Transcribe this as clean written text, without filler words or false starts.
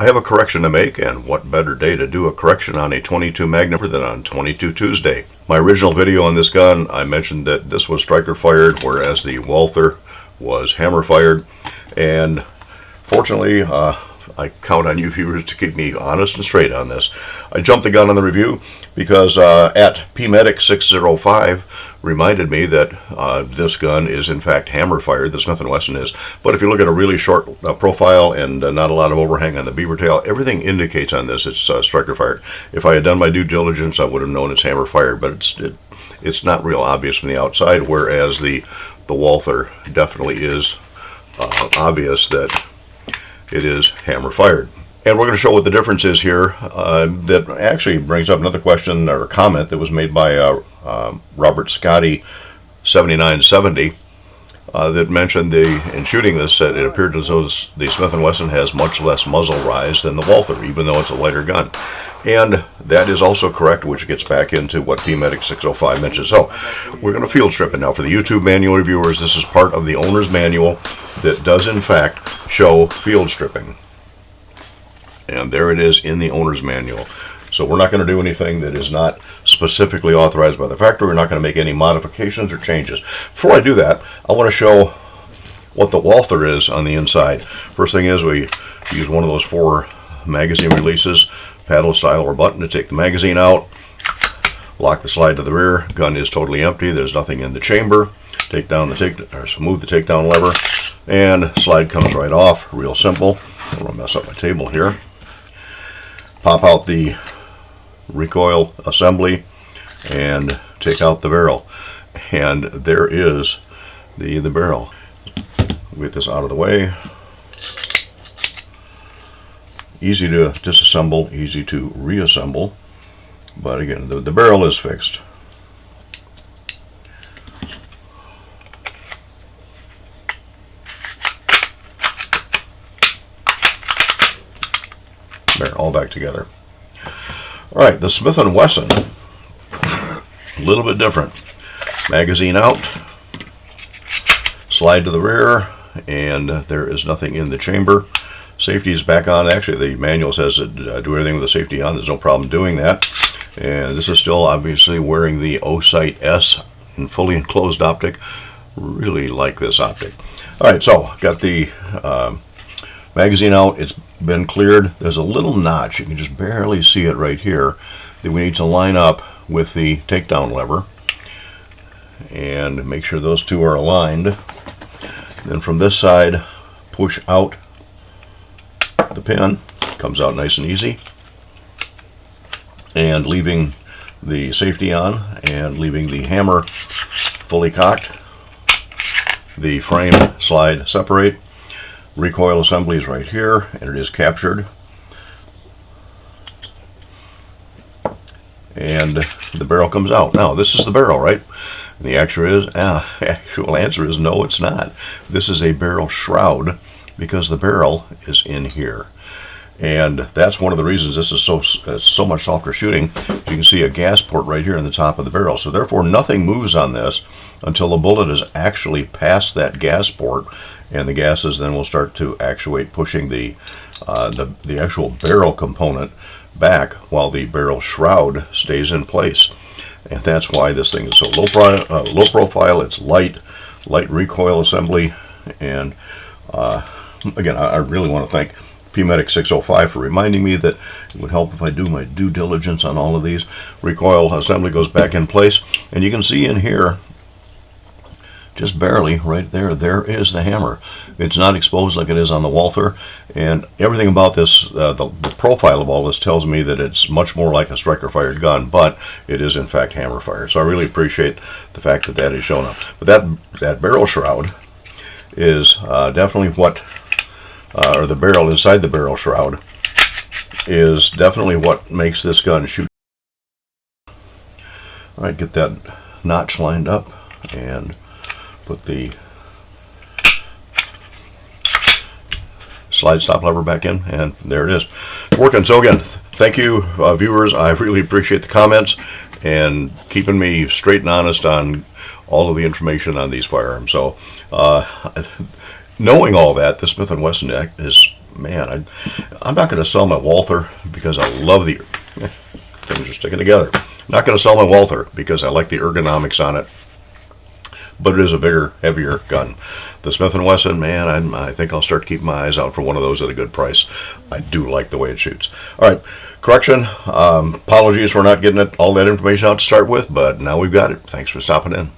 I have a correction to make, and what better day to do a correction on a 22 Magnum than on 22 Tuesday. My original video on this gun, I mentioned that this was striker fired, whereas the Walther was hammer fired, and fortunately, I count on you viewers to keep me honest and straight on this. I jumped the gun on the review because at PMedic 605 reminded me that this gun is in fact hammer fired, the Smith & Wesson is. But if you look at a really short profile and not a lot of overhang on the beaver tail, everything indicates on this it's striker fired. If I had done my due diligence, I would have known it's hammer fired, but it's not real obvious from the outside, whereas the Walther definitely is obvious that it is hammer fired. And we're going to show what the difference is here. That actually brings up another question or comment that was made by Robert Scotty 7970 that mentioned in shooting this that it appeared as though the Smith & Wesson has much less muzzle rise than the Walther, even though it's a lighter gun. And that is also correct, which gets back into what PMedic 605 mentions. So we're going to field strip it now. For the YouTube manual reviewers, this is part of the owner's manual that does in fact show field stripping. And there it is in the owner's manual. So we're not going to do anything that is not specifically authorized by the factory. We're not going to make any modifications or changes. Before I do that, I want to show what the Walther is on the inside. First thing is we use one of those 4 magazine releases, paddle style or button, to take the magazine out. Lock the slide to the rear. Gun is totally empty. There's nothing in the chamber. Take down the move the takedown lever, and slide comes right off. Real simple. I'm going to mess up my table here. Pop out the recoil assembly and take out the barrel, and there is the barrel. Get this out of the way. Easy to disassemble, easy to reassemble, but again, the barrel is fixed. There, all back together. All right, the Smith & Wesson, a little bit different. Magazine out, slide to the rear, and there is nothing in the chamber. Safety is back on. Actually, the manual says that do everything with the safety on. There's no problem doing that. And this is still obviously wearing the O-Sight S in fully enclosed optic. Really like this optic. All right, so got the magazine out. It's been cleared. There's a little notch. You can just barely see it right here that we need to line up with the takedown lever and make sure those two are aligned. Then from this side, push out the pin. Comes out nice and easy, and leaving the safety on and leaving the hammer fully cocked. The frame slide separate. Recoil assembly is right here, and it is captured. And the barrel comes out. Now, this is the barrel, right? And the actual answer is no, it's not. This is a barrel shroud because the barrel is in here. And that's one of the reasons this is so much softer shooting. You can see a gas port right here in the top of the barrel. So therefore, nothing moves on this until the bullet is actually past that gas port, and the gases then will start to actuate, pushing the actual barrel component back while the barrel shroud stays in place. And that's why this thing is so low profile. It's light recoil assembly. And again, I really want to thank PMedic 605 for reminding me that it would help if I do my due diligence on all of these. Recoil assembly goes back in place, and you can see in here, just barely right there, there is the hammer. It's not exposed like it is on the Walther, and everything about this, the profile of all this tells me that it's much more like a striker fired gun, but it is in fact hammer fired. So I really appreciate the fact that that is shown up. But that barrel shroud is definitely what, or the barrel inside the barrel shroud is definitely what makes this gun shoot. All right, get that notch lined up and put the slide stop lever back in, and there it is. It's working. So again, thank you, viewers. I really appreciate the comments and keeping me straight and honest on all of the information on these firearms. So knowing all that, the Smith & Wesson is man, I'm not going to sell my Walther because I love the things are sticking together. I'm not going to sell my Walther because I like the ergonomics on it, but it is a bigger, heavier gun. The Smith & Wesson, man, I think I'll start keeping my eyes out for one of those at a good price. I do like the way it shoots. All right, correction. Apologies for not getting all that information out to start with, but now we've got it. Thanks for stopping in.